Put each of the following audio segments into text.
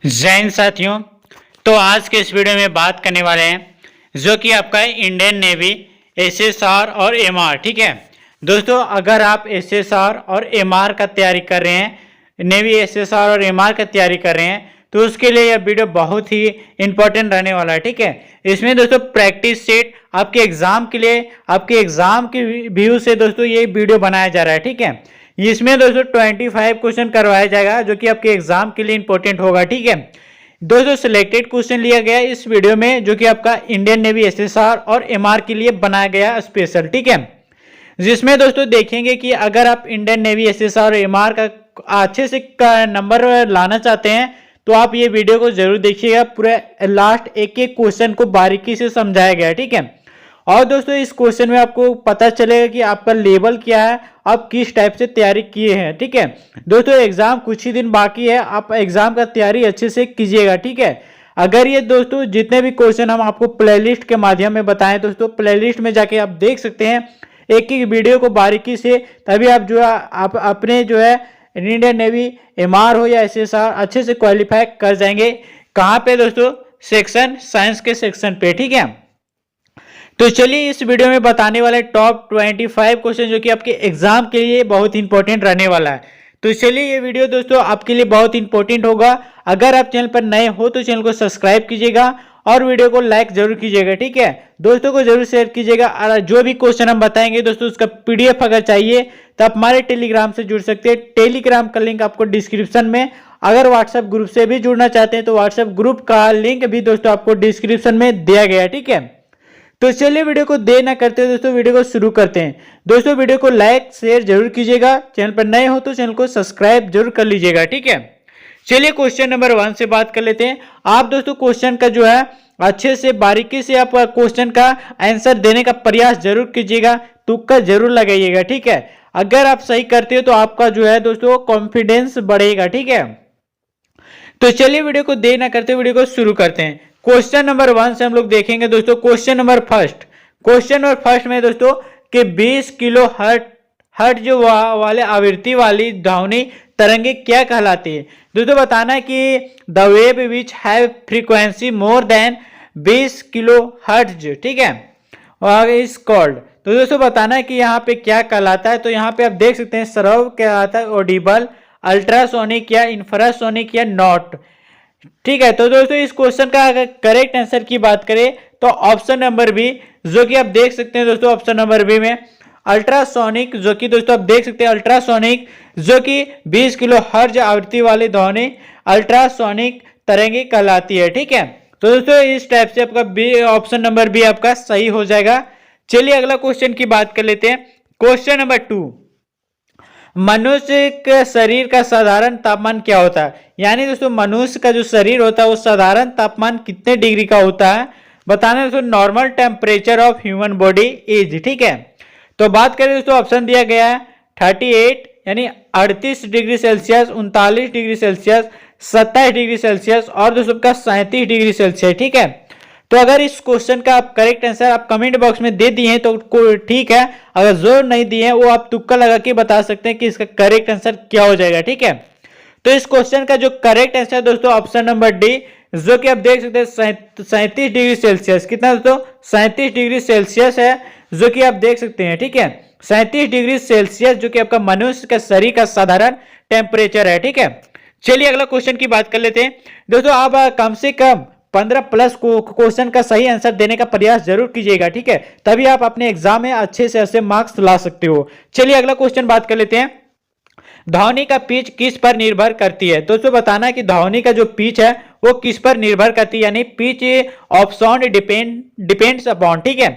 जय हिंद साथियों। तो आज के इस वीडियो में बात करने वाले हैं जो कि आपका इंडियन नेवी एसएसआर और एमआर। ठीक है दोस्तों, अगर आप एसएसआर और एमआर का तैयारी कर रहे हैं, नेवी एसएसआर और एमआर का तैयारी कर रहे हैं, तो उसके लिए यह वीडियो बहुत ही इंपॉर्टेंट रहने वाला है। ठीक है, इसमें दोस्तों प्रैक्टिस सेट आपके एग्जाम के लिए, आपके एग्जाम के व्यू से दोस्तों ये वीडियो बनाया जा रहा है। ठीक है, इसमें दोस्तों 25 क्वेश्चन करवाया जाएगा जो कि आपके एग्जाम के लिए इंपॉर्टेंट होगा। ठीक है दोस्तों, सिलेक्टेड क्वेश्चन लिया गया इस वीडियो में जो कि आपका इंडियन नेवी एसएसआर और एमआर के लिए बनाया गया स्पेशल। ठीक है, जिसमें दोस्तों देखेंगे कि अगर आप इंडियन नेवी एसएसआर और एमआर का अच्छे से नंबर लाना चाहते हैं तो आप ये वीडियो को जरूर देखिएगा। पूरा लास्ट एक एक क्वेश्चन को बारीकी से समझाया गया है। ठीक है, और दोस्तों इस क्वेश्चन में आपको पता चलेगा कि आपका लेवल क्या है, आप किस टाइप से तैयारी किए हैं। ठीक है दोस्तों, एग्जाम कुछ ही दिन बाकी है, आप एग्जाम का तैयारी अच्छे से कीजिएगा। ठीक है, अगर ये दोस्तों जितने भी क्वेश्चन हम आपको प्लेलिस्ट के माध्यम में बताएं, दोस्तों प्लेलिस्ट में जाके आप देख सकते हैं एक एक वीडियो को बारीकी से, तभी आप जो है आप अपने जो है इंडियन नेवी एमआर हो या एसएसआर अच्छे से क्वालिफाई कर जाएंगे। कहाँ पे दोस्तों? सेक्शन साइंस के सेक्शन पे। ठीक है, तो चलिए इस वीडियो में बताने वाले टॉप 25 क्वेश्चन जो कि आपके एग्जाम के लिए बहुत इंपॉर्टेंट रहने वाला है। तो चलिए ये वीडियो दोस्तों आपके लिए बहुत इंपॉर्टेंट होगा। अगर आप चैनल पर नए हो तो चैनल को सब्सक्राइब कीजिएगा और वीडियो को लाइक जरूर कीजिएगा। ठीक है, दोस्तों को जरूर शेयर कीजिएगा। और जो भी क्वेश्चन हम बताएंगे दोस्तों उसका पीडीएफ अगर चाहिए तो आप हमारे टेलीग्राम से जुड़ सकते हैं। टेलीग्राम का लिंक आपको डिस्क्रिप्शन में, अगर व्हाट्सएप ग्रुप से भी जुड़ना चाहते हैं तो व्हाट्सएप ग्रुप का लिंक भी दोस्तों आपको डिस्क्रिप्शन में दिया गया है। ठीक है, तो चलिए वीडियो को देर ना करते हुए दोस्तों वीडियो को शुरू करते हैं। दोस्तों वीडियो को लाइक शेयर जरूर कीजिएगा, चैनल पर नए हो तो चैनल को सब्सक्राइब जरूर कर लीजिएगा। ठीक है, चलिए क्वेश्चन नंबर 1 से बात कर लेते हैं। आप दोस्तों क्वेश्चन का जो है अच्छे से बारीकी से आप क्वेश्चन का आंसर देने का प्रयास जरूर कीजिएगा, तुक्का जरूर लगाइएगा। ठीक है, अगर आप सही करते हो तो आपका जो है दोस्तों कॉन्फिडेंस बढ़ेगा। ठीक है, तो चलिए वीडियो को देर ना करते वीडियो को शुरू करते हैं। क्वेश्चन नंबर 1 से हम लोग देखेंगे दोस्तों। क्वेश्चन नंबर फर्स्ट में दोस्तों कि 20 किलो हर्ट जो वाले आवृत्ति वाली ध्वनि तरंगे क्या कहलाती है। दोस्तों बताना है कि the wave which have frequency more than 20 kilo hertz. ठीक है, और इज कॉल्ड। तो दोस्तों बताना है कि यहाँ पे क्या कहलाता है। तो यहाँ पे आप देख सकते हैं श्रव्य कहलाता है, ऑडिबल, अल्ट्रासोनिक या इंफ्रासोनिक या नॉट। ठीक है, तो दोस्तों इस क्वेश्चन का अगर करेक्ट आंसर की बात करें तो ऑप्शन नंबर बी, जो कि आप देख सकते हैं दोस्तों ऑप्शन नंबर बी में अल्ट्रासोनिक, जो कि दोस्तों आप देख सकते हैं अल्ट्रासोनिक जो कि 20 किलो हर्ट्ज आवृत्ति वाली ध्वनि अल्ट्रासोनिक तरंगे कहलाती है। ठीक है, तो दोस्तों इस टाइप से आपका बी, ऑप्शन नंबर बी आपका सही हो जाएगा। चलिए अगला क्वेश्चन की बात कर लेते हैं। क्वेश्चन नंबर 2, मनुष्य के शरीर का साधारण तापमान क्या होता है। यानी दोस्तों मनुष्य का जो शरीर होता है वो साधारण तापमान कितने डिग्री का होता है बताना है दोस्तों। Normal temperature of human body is. ठीक है, तो बात करें दोस्तों ऑप्शन दिया गया है 38 यानी 38 degree Celsius, 39 degree Celsius, 27 degree Celsius और दोस्तों का 37 डिग्री सेल्सियस। ठीक है, तो अगर इस क्वेश्चन का आप करेक्ट आंसर आप कमेंट बॉक्स में दे दिए हैं तो ठीक है, अगर जो नहीं दिए हैं वो आप तुक्का लगा के बता सकते हैं कि इसका करेक्ट आंसर क्या हो जाएगा। ठीक है, तो इस क्वेश्चन का जो करेक्ट आंसर है दोस्तों ऑप्शन नंबर डी, जो कि आप देख सकते हैं 37 डिग्री सेल्सियस। कितना दोस्तों? 37 डिग्री सेल्सियस है, जो कि आप देख सकते हैं। ठीक है, 37 डिग्री सेल्सियस जो कि आपका मनुष्य का शरीर का साधारण टेम्परेचर है। ठीक है, चलिए अगला क्वेश्चन की बात कर लेते हैं। दोस्तों आप कम से कम 15 प्लस क्वेश्चन का सही आंसर देने का प्रयास जरूर कीजिएगा। ठीक है, तभी आप अपने एग्जाम में अच्छे से अच्छे मार्क्स ला सकते हो। चलिए अगला क्वेश्चन बात कर लेते हैं। ध्वनि का पिच किस पर निर्भर करती है। दोस्तों बताना है कि ध्वनि का जो पिच है वो किस पर निर्भर करती है, यानी pitch of sound depends upon. ठीक है,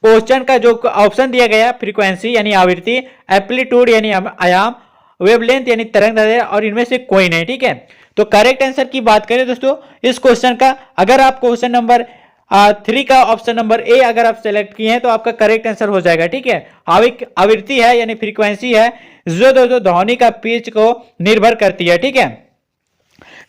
क्वेश्चन का जो ऑप्शन दिया गया फ्रीक्वेंसी यानी आवृत्ति, एम्पलीट्यूड यानी आयाम, वेवलेंथ यानी तरंगदैर्घ्य और इनमें से कोई नहीं। ठीक है, तो करेक्ट आंसर की बात करें दोस्तों इस क्वेश्चन का, अगर आप क्वेश्चन नंबर 3 का ऑप्शन नंबर ए अगर आप सेलेक्ट किए हैं तो आपका करेक्ट आंसर हो जाएगा। ठीक है, आवृत्ति है यानी फ्रीक्वेंसी है जो दोस्तों ध्वनि का पिच को निर्भर करती है। ठीक है,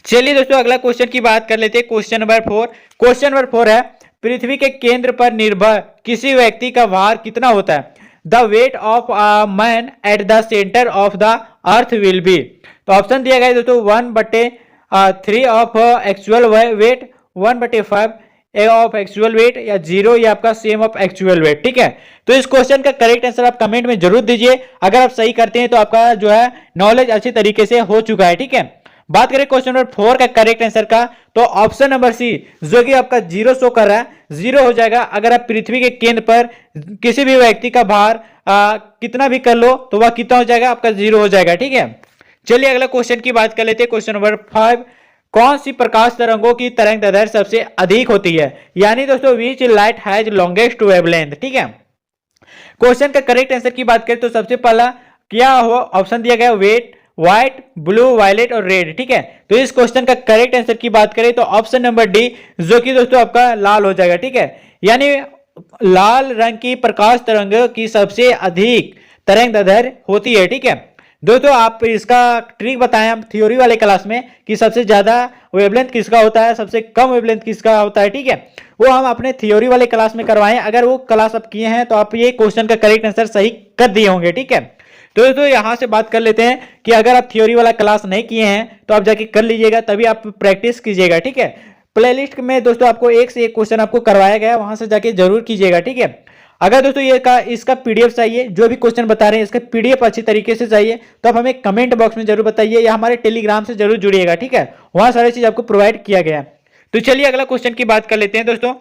चलिए दोस्तों अगला क्वेश्चन की बात कर लेते हैं। क्वेश्चन नंबर 4 है पृथ्वी के केंद्र पर निर्भर किसी व्यक्ति का भार कितना होता है। The weight of a man at the centre of the earth will be. तो ऑप्शन दिया गया है दोस्तों 1/, 3 of actual wait 1/5 A of actual wait या 0 या आपका सेम ऑफ एक्चुअल वेट। ठीक है, तो इस क्वेश्चन का करेक्ट आंसर आप कमेंट में जरूर दीजिए। अगर आप सही करते हैं तो आपका जो है नॉलेज अच्छी तरीके से हो चुका है। ठीक है, बात करें क्वेश्चन नंबर 4 का करेक्ट आंसर का, तो ऑप्शन नंबर सी जो कि आपका 0 शो कर रहा है, 0 हो जाएगा अगर आप पृथ्वी के केंद्र पर किसी भी व्यक्ति का भार कितना भी कर लो तो वह कितना हो जाएगा, आपका 0 हो जाएगा। ठीक है, चलिए अगला क्वेश्चन की बात कर लेते हैं। क्वेश्चन नंबर 5, कौन सी प्रकाश तरंगों की तरंग दैर्ध्य सबसे अधिक होती है, यानी दोस्तों which light has longest wavelength. ठीक है, क्वेश्चन का करेक्ट आंसर की बात करें तो सबसे पहला क्या हो, ऑप्शन दिया गया वेट, व्हाइट, ब्लू, वायलेट और रेड। ठीक है, तो इस क्वेश्चन का करेक्ट आंसर की बात करें तो ऑप्शन नंबर डी जो कि दोस्तों आपका लाल हो जाएगा। ठीक है, यानी लाल रंग की प्रकाश तरंग की सबसे अधिक तरंग दैर्ध्य होती है। ठीक है दोस्तों, आप इसका ट्रिक बताएं हम थ्योरी वाले क्लास में कि सबसे ज्यादा वेवलेंथ किसका होता है, सबसे कम वेवलेंथ किसका होता है। ठीक है, वो हम अपने थ्योरी वाले क्लास में करवाएं। अगर वो क्लास आप किए हैं तो आप ये क्वेश्चन का करेक्ट आंसर सही कर दिए होंगे। ठीक है, तो दोस्तों यहां से बात कर लेते हैं कि अगर आप थ्योरी वाला क्लास नहीं किए हैं तो आप जाके कर लीजिएगा, तभी आप प्रैक्टिस कीजिएगा। ठीक है, प्लेलिस्ट में दोस्तों आपको एक से एक क्वेश्चन आपको करवाया गया है, वहां से जाके जरूर कीजिएगा। ठीक है, अगर दोस्तों ये इसका पीडीएफ चाहिए, जो भी क्वेश्चन बता रहे हैं इसका पीडीएफ अच्छी तरीके से चाहिए तो आप हमें कमेंट बॉक्स में जरूर बताइए या हमारे टेलीग्राम से जरूर जुड़िएगा। ठीक है, वहां सारी चीज आपको प्रोवाइड किया गया है। तो चलिए अगला क्वेश्चन की बात कर लेते हैं दोस्तों।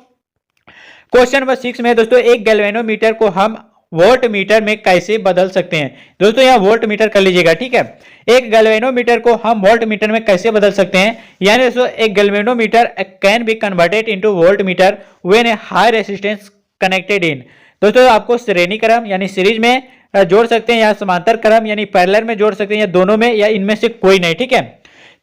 क्वेश्चन नंबर 6 में दोस्तों एक गैल्वेनोमीटर को हम वोल्ट मीटर में कैसे बदल सकते हैं। दोस्तों यहाँ वोल्ट मीटर कर लीजिएगा। ठीक है, एक गैल्वेनोमीटर को हम वोल्ट मीटर में कैसे बदल सकते हैं, यानी दोस्तों एक galvanometer can be converted into volt meter when A high resistance connected in. दोस्तों आपको श्रेणी क्रम यानी सीरीज में जोड़ सकते हैं या समांतर क्रम यानी पैरेलल में जोड़ सकते हैं, या दोनों में या इनमें से कोई नहीं। ठीक है,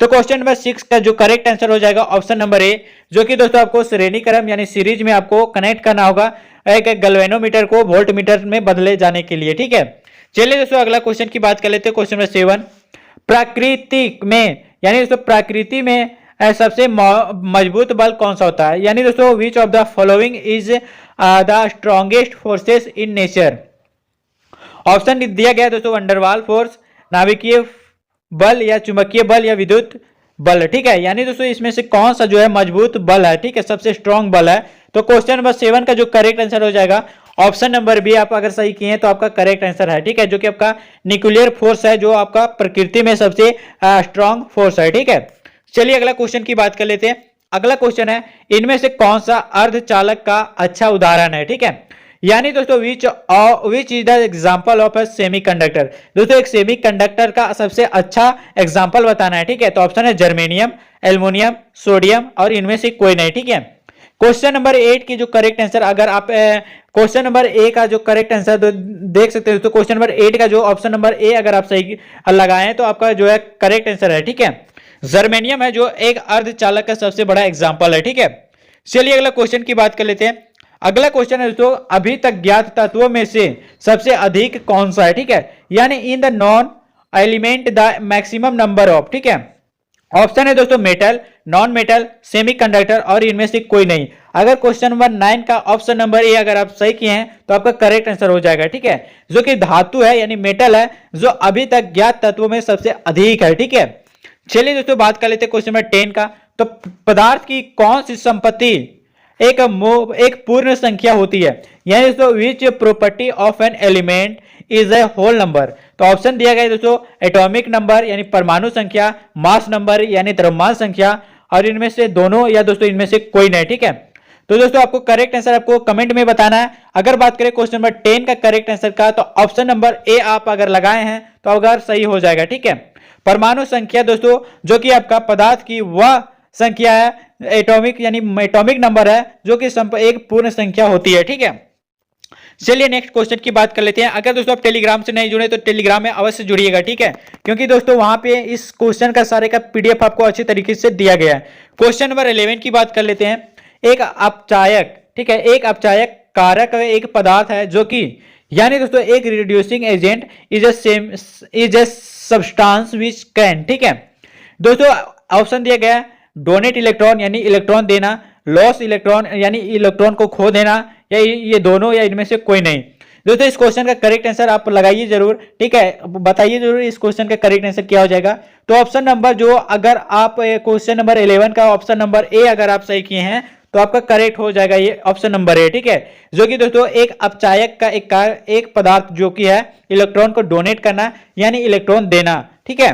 तो क्वेश्चन नंबर 6 का जो करेक्ट आंसर हो जाएगा ऑप्शन नंबर ए, जो कि दोस्तों आपको श्रेणी क्रम यानी सीरीज में आपको कनेक्ट करना होगा एक गैल्वेनोमीटर को वोल्ट मीटर में बदले जाने के लिए। ठीक है, चलिए दोस्तों अगला क्वेश्चन की बात कर लेते हैं। क्वेश्चन नंबर 7, प्राकृतिक में यानी दोस्तों प्रकृति में सबसे मजबूत बल कौन सा होता है, यानी दोस्तों which of the following is the strongest forces in nature. Option दिया गया दोस्तों वंडरवाल फोर्स, नाभिकीय बल या चुंबकीय बल या विद्युत बल। ठीक है, यानी दोस्तों इसमें से कौन सा जो है मजबूत बल है, ठीक है, सबसे स्ट्रॉन्ग बल है। तो क्वेश्चन नंबर 7 का जो करेक्ट आंसर हो जाएगा ऑप्शन नंबर बी, आप अगर सही किए हैं तो आपका करेक्ट आंसर है। ठीक है, जो कि आपका न्यूक्लियर फोर्स है, जो आपका प्रकृति में सबसे स्ट्रॉन्ग फोर्स है। ठीक है, चलिए अगला क्वेश्चन की बात कर लेते हैं। अगला क्वेश्चन है इनमें से कौन सा अर्धचालक का अच्छा उदाहरण है। ठीक है, यानी दोस्तों which is the example of a semiconductor. दोस्तों एक सेमीकंडक्टर का सबसे अच्छा एग्जांपल बताना है। ठीक है, तो ऑप्शन है जर्मेनियम, एल्युमिनियम, सोडियम और इनमें से कोई नहीं। ठीक है, क्वेश्चन नंबर 8 की जो करेक्ट आंसर, अगर आप क्वेश्चन नंबर ए का जो करेक्ट आंसर देख सकते हो तो क्वेश्चन नंबर 8 का जो ऑप्शन नंबर ए अगर आप सही लगाएं तो आपका जो है करेक्ट आंसर है। ठीक है, जर्मेनियम है जो एक अर्धचालक का सबसे बड़ा एग्जांपल है। ठीक है, चलिए अगला क्वेश्चन की बात कर लेते हैं। अगला क्वेश्चन है दोस्तों अभी तक ज्ञात तत्वों में से सबसे अधिक कौन सा है। ठीक है, यानी in the non element the maximum number of. ठीक है, ऑप्शन है दोस्तों मेटल, नॉन मेटल, सेमीकंडक्टर और इनमें से कोई नहीं। अगर क्वेश्चन नंबर 9 का ऑप्शन नंबर ए अगर आप सही किए हैं तो आपका करेक्ट आंसर हो जाएगा। ठीक है, जो कि धातु है यानी मेटल है जो अभी तक ज्ञात तत्वों में सबसे अधिक है। ठीक है, चलिए दोस्तों बात कर लेते हैं क्वेश्चन नंबर 10 का। तो पदार्थ की कौन सी संपत्ति एक पूर्ण संख्या होती है, यानी दोस्तों which property of an element is a whole number. तो ऑप्शन दिया गया दोस्तों एटॉमिक नंबर यानी परमाणु संख्या, मास नंबर यानी द्रव्यमान संख्या और इनमें से दोनों या दोस्तों इनमें से कोई नहीं। ठीक है, तो दोस्तों आपको करेक्ट आंसर आपको कमेंट में बताना है। अगर बात करें क्वेश्चन नंबर 10 का करेक्ट आंसर का तो ऑप्शन नंबर ए आप अगर लगाए हैं तो अगर सही हो जाएगा। ठीक है, परमाणु संख्या दोस्तों जो कि आपका पदार्थ की वह संख्या है, एटॉमिक यानी एटॉमिक नंबर है जो कि एक पूर्ण संख्या होती है। ठीक है, चलिए नेक्स्ट क्वेश्चन की बात कर लेते हैं। अगर दोस्तों आप टेलीग्राम से नहीं जुड़े तो टेलीग्राम में अवश्य जुड़िएगा। ठीक है, क्योंकि दोस्तों वहां पे इस क्वेश्चन का सारे का पीडीएफ आपको अच्छी तरीके से दिया गया है। क्वेश्चन नंबर 11 की बात कर लेते हैं। एक अपचायक, ठीक है, एक अपचायक कारक एक पदार्थ है जो कि यानी दोस्तों एक reducing agent is a substance which can. ठीक है दोस्तों, ऑप्शन दिया गया डोनेट इलेक्ट्रॉन यानी इलेक्ट्रॉन देना, लॉस इलेक्ट्रॉन यानी इलेक्ट्रॉन को खो देना, या ये दोनों या इनमें से कोई नहीं। दोस्तों इस क्वेश्चन का करेक्ट आंसर आप लगाइए जरूर, ठीक है, बताइए जरूर इस क्वेश्चन का करेक्ट आंसर क्या हो जाएगा। तो ऑप्शन नंबर जो, अगर आप क्वेश्चन नंबर 11 का ऑप्शन नंबर ए अगर आप सही किए हैं तो आपका करेक्ट हो जाएगा ये ऑप्शन नंबर ए, ठीक है। जो कि दोस्तों एक अपचायक का एक पदार्थ जो कि है इलेक्ट्रॉन को डोनेट करना यानी इलेक्ट्रॉन देना, ठीक है।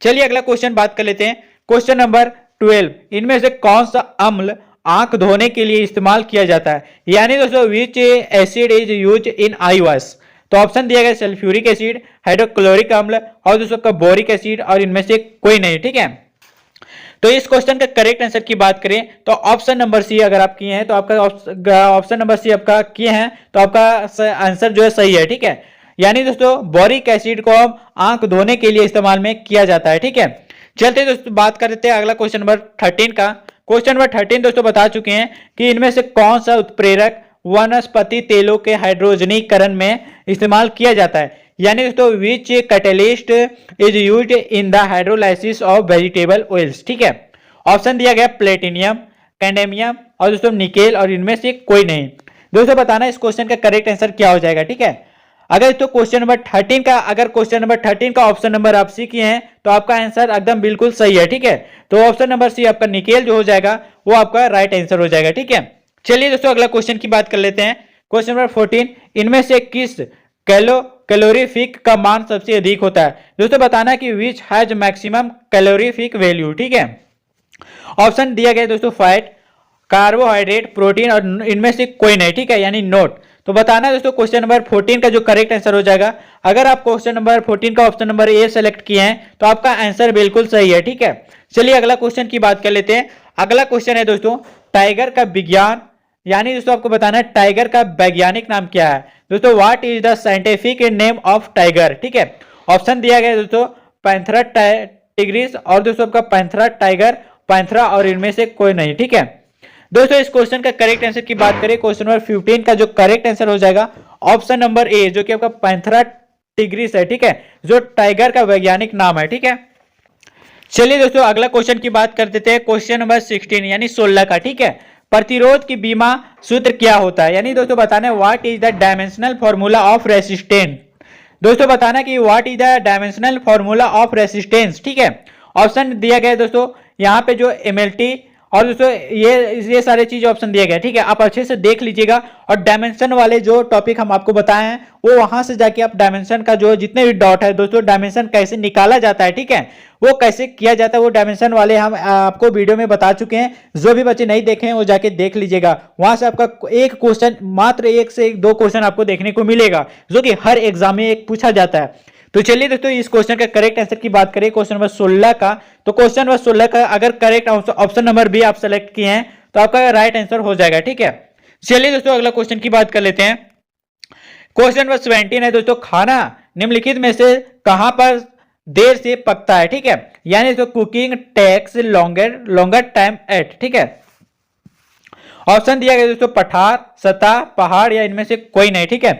चलिए अगला क्वेश्चन बात कर लेते हैं। क्वेश्चन नंबर 12, इनमें से कौन सा अम्ल आंख धोने के लिए इस्तेमाल किया जाता है, यानी दोस्तों विच acid is use in I wash. तो ऑप्शन दिया गया सल्फ्यूरिक एसिड, हाइड्रोक्लोरिक अम्ल और दोस्तों का बोरिक एसिड और इनमें से कोई नहीं, ठीक है। तो इस क्वेश्चन का करेक्ट आंसर की बात करें तो ऑप्शन नंबर सी अगर आप किए हैं तो आपका ऑप्शन नंबर सी आपका किए हैं तो आपका आंसर जो है सही है, ठीक है। यानी दोस्तों बोरिक एसिड को हम आंख धोने के लिए इस्तेमाल में किया जाता है, ठीक है। चलते दोस्तों बात कर लेते हैं अगला क्वेश्चन नंबर 13 का। क्वेश्चन नंबर 13 दोस्तों बता चुके हैं कि इनमें से कौन सा उत्प्रेरक वनस्पति तेलों के हाइड्रोजनीकरण में इस्तेमाल किया जाता है, यानी दोस्तों which catalyst is used in the hydrolysis of vegetable oils, ठीक है। ऑप्शन दिया गया प्लेटिनियम, कैडमियम और दोस्तों निकेल और इनमें से कोई नहीं। दोस्तों बताना इस क्वेश्चन का करेक्ट आंसर क्या हो जाएगा, ठीक है। अगर तो क्वेश्चन नंबर 13 का, अगर क्वेश्चन नंबर 13 का ऑप्शन नंबर आप सी किए हैं तो आपका आंसर एकदम बिल्कुल सही है, ठीक है। तो ऑप्शन नंबर सी आपका निकेल जो हो जाएगा वो आपका राइट आंसर हो जाएगा, ठीक है। चलिए दोस्तों अगला क्वेश्चन की बात कर लेते हैं। क्वेश्चन नंबर 14, इनमें से किस कैलोरीफिक का मान सबसे अधिक होता है। दोस्तों बताना कि which has maximum calorific value, ठीक है। ऑप्शन दिया गया दोस्तों फैट, कार्बोहाइड्रेट, प्रोटीन और इनमें से कोई नहीं, ठीक है, यानी नोट। तो बताना दोस्तों क्वेश्चन नंबर 14 का जो करेक्ट आंसर हो जाएगा। अगर आप क्वेश्चन नंबर 14 का ऑप्शन नंबर ए सेलेक्ट किए हैं तो आपका आंसर बिल्कुल सही है, ठीक है। चलिए अगला क्वेश्चन की बात कर लेते हैं। अगला क्वेश्चन है दोस्तों टाइगर का विज्ञान, यानी दोस्तों आपको बताना है टाइगर का वैज्ञानिक नाम क्या है। दोस्तों what is the scientific name of tiger, ठीक है। ऑप्शन दिया गया दोस्तों पैंथरा टिग्रिस और दोस्तों आपका पैंथरा टाइगर, पैंथरा और इनमें से कोई नहीं, ठीक है। दोस्तों इस क्वेश्चन का करेक्ट आंसर की बात करें, क्वेश्चन नंबर 15 का जो करेक्ट आंसर हो जाएगा ऑप्शन नंबर ए, जो कि आपका पैंथरा टिग्रिस है, ठीक है, जो टाइगर का वैज्ञानिक नाम है, ठीक है। चलिए दोस्तों अगला क्वेश्चन की बात कर देते हैं। क्वेश्चन नंबर 16 यानी 16 का, ठीक है। प्रतिरोध की बीमा सूत्र क्या होता है, यानी दोस्तों बताना है what is the dimensional formula of resistance. दोस्तों बताना कि what is the dimensional formula of resistance, ठीक है। ऑप्शन दिया गया है दोस्तों यहाँ पे जो एमएलटी और दोस्तों ये सारे चीज ऑप्शन दिया गया, ठीक है। आप अच्छे से देख लीजिएगा और डायमेंशन वाले जो टॉपिक हम आपको बताए हैं वो वहां से जाके आप डायमेंशन का जो जितने भी डॉट है दोस्तों डायमेंशन कैसे निकाला जाता है, ठीक है, वो कैसे किया जाता है वो डायमेंशन वाले हम आपको वीडियो में बता चुके हैं। जो भी बच्चे नहीं देखे हैं वो जाके देख लीजिएगा, वहां से आपका एक क्वेश्चन, मात्र एक से दो क्वेश्चन आपको देखने को मिलेगा जो कि हर एग्जाम में एक पूछा जाता है। तो चलिए दोस्तों इस क्वेश्चन का करेक्ट आंसर की बात करें क्वेश्चन नंबर 16 का। तो क्वेश्चन नंबर 16 का अगर करेक्ट ऑप्शन नंबर बी आप सेलेक्ट किए हैं तो आपका राइट आंसर हो जाएगा, ठीक है। चलिए दोस्तों अगला क्वेश्चन की बात कर लेते हैं। क्वेश्चन नंबर 17 है दोस्तों खाना निम्नलिखित में से कहां पर देर से पकता है, ठीक है, यानी तो cooking takes longer time at, ठीक है। ऑप्शन दिया गया दोस्तों पठार, सतह, पहाड़ या इनमें से कोई नहीं, ठीक है।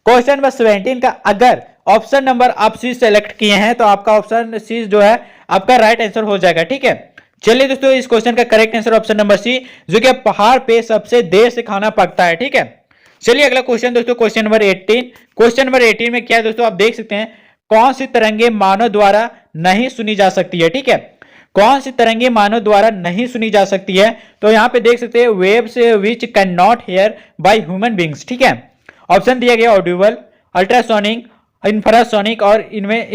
क्वेश्चन नंबर 17 का अगर ऑप्शन नंबर आप सी सेलेक्ट किए हैं तो आपका ऑप्शन सी जो है आपका राइट आंसर हो जाएगा, ठीक है। चलिए दोस्तों इस क्वेश्चन का correct answer option number C, जो कि पहाड़ पे सबसे देर से खाना पकता है, ठीक है। चलिए अगला क्वेश्चन दोस्तों क्वेश्चन नंबर 18। क्वेश्चन नंबर 18 में क्या है दोस्तों आप देख सकते हैं कौन सी तरंगे मानव द्वारा नहीं सुनी जा सकती है, ठीक है। कौन सी तरंगे मानव द्वारा नहीं सुनी जा सकती है, तो यहाँ पे देख सकते हैं waves which can not here by human beings, ठीक है। ऑप्शन दिया गया ऑडिबल, अल्ट्रासोनिक, इंफ्रासोनिक और इनमें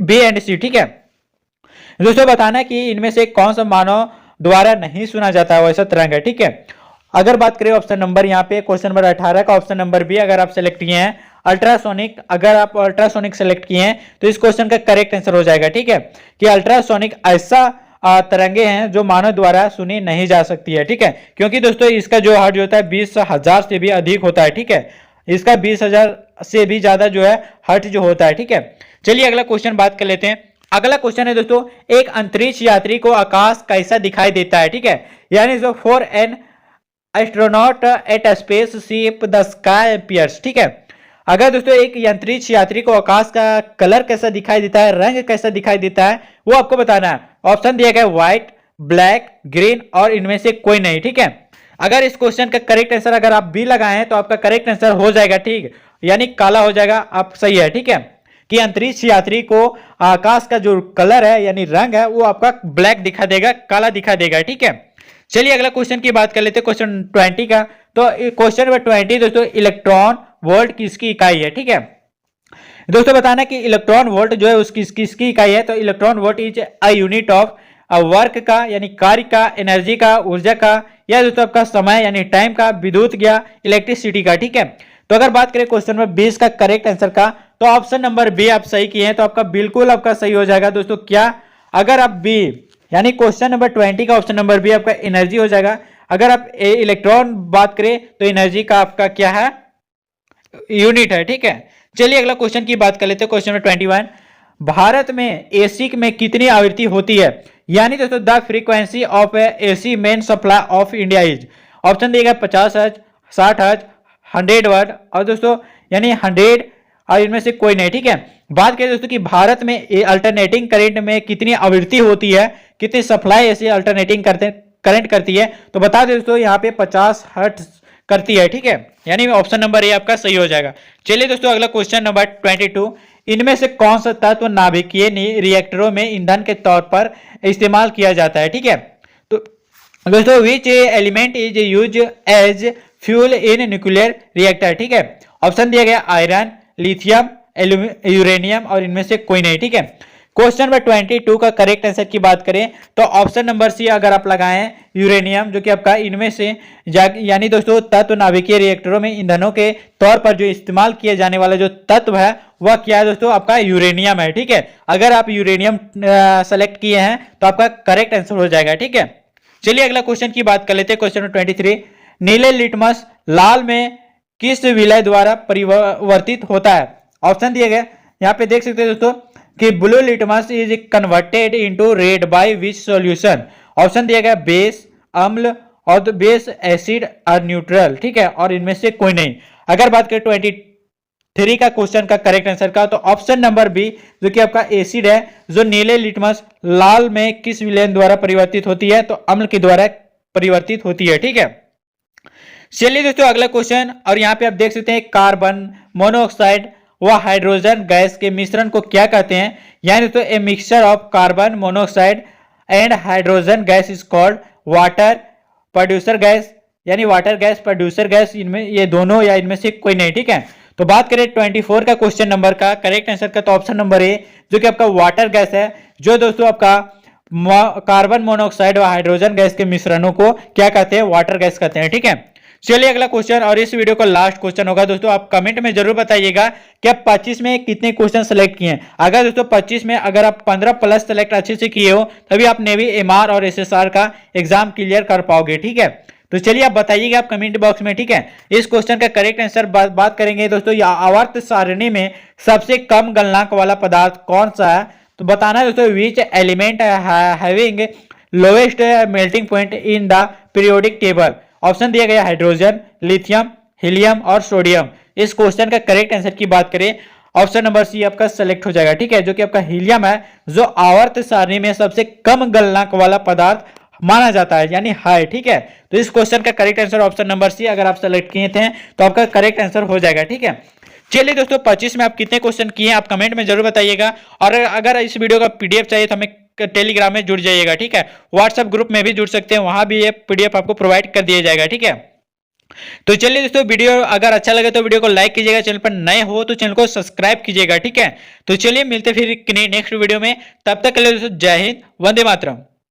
बी एंड सी, ठीक है। दोस्तों बताना कि इनमें से कौन सा मानव द्वारा नहीं सुना जाता है वैसा तरंग है, ठीक है। अगर बात करें ऑप्शन नंबर यहाँ पे क्वेश्चन नंबर 18 का ऑप्शन नंबर बी अगर आप सेलेक्ट किए हैं अल्ट्रासोनिक, अगर आप अल्ट्रासोनिक सेलेक्ट किए हैं तो इस क्वेश्चन का करेक्ट आंसर हो जाएगा, ठीक है, कि अल्ट्रासोनिक ऐसा तरंगे हैं जो मानव द्वारा सुनी नहीं जा सकती है, ठीक है। क्योंकि दोस्तों इसका जो हर्ट्ज होता है 20,000 से भी अधिक होता है, ठीक है। इसका 20,000 से भी ज्यादा जो है हर्ट्ज जो होता है, ठीक है। चलिए अगला क्वेश्चन बात कर लेते हैं। अगला क्वेश्चन है दोस्तों एक अंतरिक्ष यात्री को आकाश कैसा दिखाई देता है, ठीक है, यानी जो for an astronaut at space ship the sky appears, ठीक है। अगर दोस्तों एक अंतरिक्ष यात्री को आकाश का कलर कैसा दिखाई देता है, रंग कैसा दिखाई देता है, वो आपको बताना है। ऑप्शन दिया गया व्हाइट, ब्लैक, ग्रीन और इनमें से कोई नहीं, ठीक है। अगर इस क्वेश्चन का करेक्ट आंसर अगर आप बी लगाए हैं तो आपका करेक्ट आंसर हो जाएगा, ठीक। यानी काला हो जाएगा, आप सही है, ठीक है, कि अंतरिक्ष यात्री को आकाश का जो कलर है यानी रंग है वो आपका ब्लैक दिखा देगा, काला दिखा देगा, ठीक है। चलिए अगला क्वेश्चन की बात कर लेते हैं, क्वेश्चन 20 का। तो क्वेश्चन नंबर 20 दोस्तों, इलेक्ट्रॉन वोल्ट किसकी इकाई है, ठीक है। दोस्तों बताना कि इलेक्ट्रॉन वोल्ट जो है उसकी किसकी इकाई है। तो electron volt is a unit of work का यानी कार्य का, एनर्जी का, ऊर्जा का, या दोस्तों आपका समय यानी टाइम का, विद्युत या इलेक्ट्रिसिटी का, ठीक है। तो अगर बात करें क्वेश्चन नंबर 20 का करेक्ट आंसर का, तो ऑप्शन नंबर बी आप सही किए हैं, तो आपका बिल्कुल आपका सही हो जाएगा दोस्तों। क्या, अगर आप बी यानी क्वेश्चन नंबर 20 का ऑप्शन नंबर बी आपका एनर्जी हो जाएगा। अगर आप इलेक्ट्रॉन बात करें तो एनर्जी का आपका क्या है, यूनिट है, ठीक है। चलिए अगला क्वेश्चन की बात कर लेते हैं, क्वेश्चन नंबर 21। भारत में एसी में कितनी आवृत्ति होती है, यानी दोस्तों the frequency of AC main supply of India is. Option दिएगा 50 हर्ट्ज, 60 हर्ट्ज, 100 वाट, और दोस्तों यानी 100 और इनमें से कोई नहीं, ठीक है। बात करें दोस्तों कि भारत में अल्टरनेटिंग करंट में कितनी आवृत्ति होती है, कितनी सप्लाई ऐसे अल्टरनेटिंग करंट करती है, तो बता दें दोस्तों यहाँ पे 50 हर्ट्ज करती है, ठीक है, यानी ऑप्शन नंबर ए आपका सही हो जाएगा। चलिए दोस्तों अगला क्वेश्चन नंबर 22। इनमें से कौन सा तत्व नाभिकीय रिएक्टरों में ईंधन के तौर पर इस्तेमाल किया जाता है, ठीक है। तो दोस्तों which element is use as fuel in nuclear reactor, ठीक है। ऑप्शन दिया गया आयरन, लिथियम, यूरेनियम, और इनमें से कोई नहीं, ठीक है। क्वेश्चन नंबर 22 का करेक्ट आंसर की बात करें तो ऑप्शन नंबर सी अगर आप लगाएं यूरेनियम, जो कि आपका इनमें से यानी दोस्तों तत्व नाभिकीय रिएक्टरों में ईंधनों के तौर पर जो इस्तेमाल किए जाने वाला जो तत्व है वह क्या है दोस्तों, आपका यूरेनियम है, ठीक है। अगर आप यूरेनियम सेलेक्ट किए हैं तो आपका करेक्ट आंसर हो जाएगा, ठीक है। चलिए अगला क्वेश्चन की बात कर लेते हैं, क्वेश्चन नंबर 23। नीले लिटमस लाल में किस विलय द्वारा परिवर्तित होता है। ऑप्शन दिए गए, यहाँ पे देख सकते हैं दोस्तों कि blue litmus is converted into red by which solution. Option दिया गया बेस, अम्ल, और बेस, एसिड और न्यूट्रल, ठीक है, और इनमें से कोई नहीं। अगर बात करें 23 का क्वेश्चन का करेक्ट आंसर का, तो ऑप्शन नंबर बी जो कि आपका एसिड है, जो नीले लिटमस लाल में किस विलयन द्वारा परिवर्तित होती है, तो अम्ल के द्वारा परिवर्तित होती है, ठीक है। चलिए दोस्तों अगला क्वेश्चन, और यहाँ पे आप देख सकते हैं कार्बन मोनोऑक्साइड व हाइड्रोजन गैस के मिश्रण को क्या कहते हैं, यानी दोस्तों a mixture of carbon monoxide and hydrogen gas is called water producer gas, यानी वाटर गैस, प्रोड्यूसर गैस, इनमें ये दोनों या इनमें से कोई नहीं, ठीक है। तो बात करें 24 का क्वेश्चन नंबर का करेक्ट आंसर का, तो ऑप्शन नंबर ए जो कि आपका वाटर गैस है, जो दोस्तों आपका कार्बन मोनोऑक्साइड व हाइड्रोजन गैस के मिश्रणों को क्या कहते हैं, वाटर गैस कहते हैं, ठीक है। चलिए अगला क्वेश्चन, और इस वीडियो का लास्ट क्वेश्चन होगा दोस्तों, आप कमेंट में जरूर बताइएगा कि आप 25 में कितने क्वेश्चन सेलेक्ट किए हैं। अगर दोस्तों 25 में अगर आप 15 प्लस सेलेक्ट अच्छे से किए हो तभी आप नेवी, एमआर और एसएसआर का एग्जाम क्लियर कर पाओगे, ठीक है। तो चलिए आप बताइएगा आप कमेंट बॉक्स में, ठीक है। इस क्वेश्चन का करेक्ट आंसर बात करेंगे दोस्तों, या आवर्त सारणी में सबसे कम गलनांक वाला पदार्थ कौन सा है, तो बताना है दोस्तों which element having lowest melting point in the periodic table. Option दिया गया हाइड्रोजन, लिथियम, हीलियम और सोडियम। इस क्वेश्चन का करेक्ट आंसर की बात करें ऑप्शन नंबर सी आपका सेलेक्ट हो जाएगा, ठीक है, जो कि आपका हीलियम है, जो आवर्त सारणी में सबसे कम गलनांक वाला पदार्थ माना जाता है, यानी हाई, ठीक है। तो इस क्वेश्चन का correct answer option number C अगर आप सेलेक्ट किए थे तो आपका करेक्ट आंसर हो जाएगा, ठीक है। चलिए दोस्तों 25 में आप कितने क्वेश्चन किए आप कमेंट में जरूर बताइएगा, और अगर इस वीडियो का पीडीएफ चाहिए तो हमें टेलीग्राम में जुड़ जाइएगा, ठीक है। व्हाट्सएप ग्रुप में भी जुड़ सकते हैं, वहां भी ये पीडीएफ आपको प्रोवाइड कर दिया जाएगा, ठीक है। तो चलिए दोस्तों वीडियो अगर अच्छा लगे तो वीडियो को लाइक कीजिएगा, चैनल पर नए हो तो चैनल को सब्सक्राइब कीजिएगा, ठीक है। तो चलिए मिलते फिर नेक्स्ट वीडियो में, तब तक के लिए दोस्तों जय हिंद, वंदे मातरम।